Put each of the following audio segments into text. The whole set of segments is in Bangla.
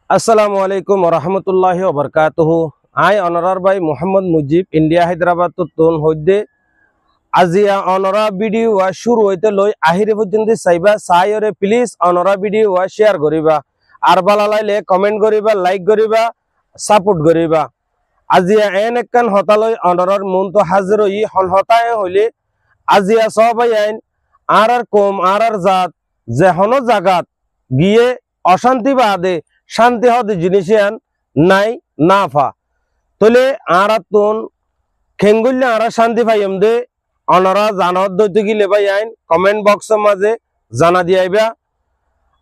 আসসালামু আলাইকুম রহমতুল্লাহি ওবরকাতুহু। আই অনরার ভাই মোহাম্মদ মুজিব ইন্ডিয়া হায়দ্রাবাদ তুন হইদে আজিয়া অনরা ভিডিও শুরু হইতে লই আহিরে পর্যন্ত চাইবা চাইরে প্লিজ অনরা ভিডিও শেয়ার করিবা আর ভালো লাগলে কমেন্ট করিবা লাইক করিবা সাপোর্ট করিবা। আজিয়া এন একখান হতালই অনরার মন তো হাজির হই হন হতায় হইলে আজিয়া সবাই আইন আর কম আর জাত যে হন জাগাত গিয়ে অশান্তি বাদে শান্তি হতে জিনিস নাই না ফা তলে আর তুন খেঙ্গুল্লে আর শান্তি পাইম দে অনরা জানত দইতে গিলে ভাই আইন কমেন্ট বক্সের মাঝে জানা দিয়াইবা।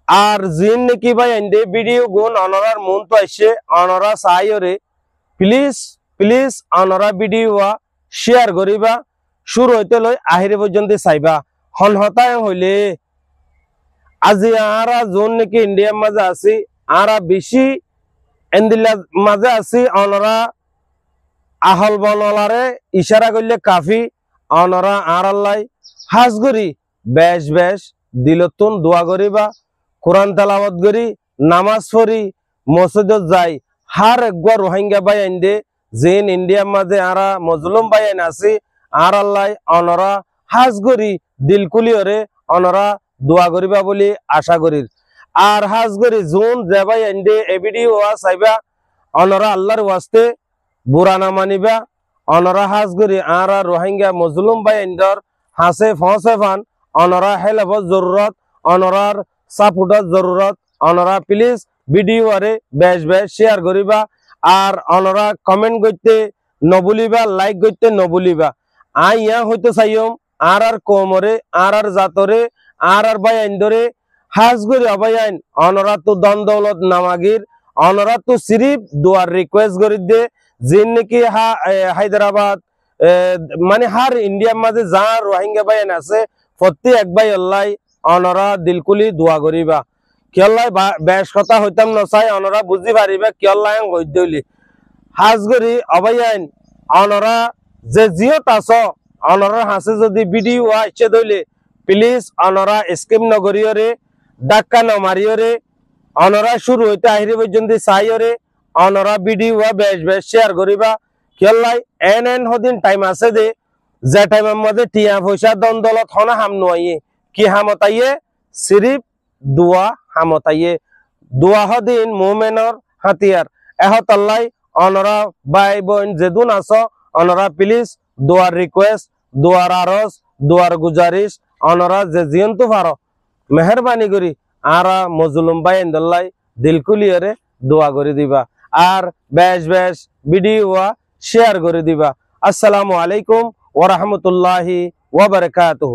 আর জিন নাকি ভাই আইন দে ভিডিও গুণ অনরার মন তো আসছে অনরা চাইরে প্লিজ প্লিজ অনরা ভিডিও শেয়ার করিবা শুরু হইতে লই আহিরে পর্যন্ত চাইবা। হন হতায় হইলে আজি আরা জোন নাকি ইন্ডিয়ার মাঝে আছি আরা বেশি এন্দিল্লার মাঝে আছি অনরা আহল বনলারে ইশারা করলে কাফি অনরা আর আল্লাহ হাজ করি বেশ বেশ দিলতুন দোয়া করিবা কোরআন তেলাওয়াত করি নামাজ পড়ি মসজিদত যাই হার একবার রোহিঙ্গা ভাই আইন দে জিন ইন্ডিয়ার মাঝে আরা মজলুম ভাই আইন আছি আর আল্লাহ অনরা হাজ করি দিলকুলিয়রে অনরা দোয়া করিবা বলি আশা করি। আর হাজ করি জুন যে ভাই আইন দে এ ভিডিও চাইবা অনরা আল্লাহর ওয়াস্তে বুড়া না মানিবা অনরা হাজ করি আর রোহিঙ্গা মজলুম ভাই আইনদর হাসে ফসে ফান অনরা হেলফ জরুরত অনরার সাপোর্টর জরুরত অনরা প্লিজ ভিডিও আরে বেশ বেশ শেয়ার করিবা আর অনরা কমেন্ট করতে নবুলিবা লাইক করতে নবুলিবা। আই ইয়া হইতে চাইম আর কমরে আর জাতরে আর ভাই আইন ধরে হাজ করি অবাই আইন অনরা তো দন দৌলত নামাগির অনরা তো সিরিফ দোয়ার রিকোয়েস্ট করি দে জিন নাকি হায়দ্রাবাদ মানে হার ইন্ডিয়ার মাঝে যা রোহিঙ্গা ভাই আছে প্রত্যেক ভাই আল্লাহ অনরা দিলকুলি দোয়া করিবা কিয়ল্লাই বেশ কথা হইতাম নচাই অনরা বুঝি পারিবা কিয়ল্লাই গদ্যলি হাজ করি অবাই আইন অনরা যে জিওত আছ অনরা হাসে যদি ভিডিও ইচ্ছে দইলে প্লিজ অনরা স্কিম নগরীয়রে ডাক্কা নমারিয়রে অনরা শুরু হইতে আহিরি পর্যন্ত চাইরে অনরা ভিডিও বেশ বেশ শেয়ার করিবা কিয়ল্লাই এন এন হদিন টাইম আছে দে যে টাইমের মধ্যে টিয়া পয়সা দ্বন্দ্বলত হনা হাম নয় কি হামতাইয়ে সিরিফ দোয়া হামতাইয়ে দোয়া হদিন মুমেনর হাতিয়ার এহত আল্লাহ অনরা ভাই বোন যেদুন আস অনরা প্লিজ দোয়ার রিকোয়েস্ট দোয়ার আরজ দোয়ার গুজারিশ অনরা যে জিয়ন্তু পারো মেহরবানি করি আর মজলুম ভাই ইন্দল্লাই দিলকুলিয়রে দোয়া করে দিবা আর বেশ বেশ ভিডিও শেয়ার করে দিবা। আসসালামু আলাইকুম ওয়া রাহমাতুল্লাহি ওয়া বারাকাতুহু।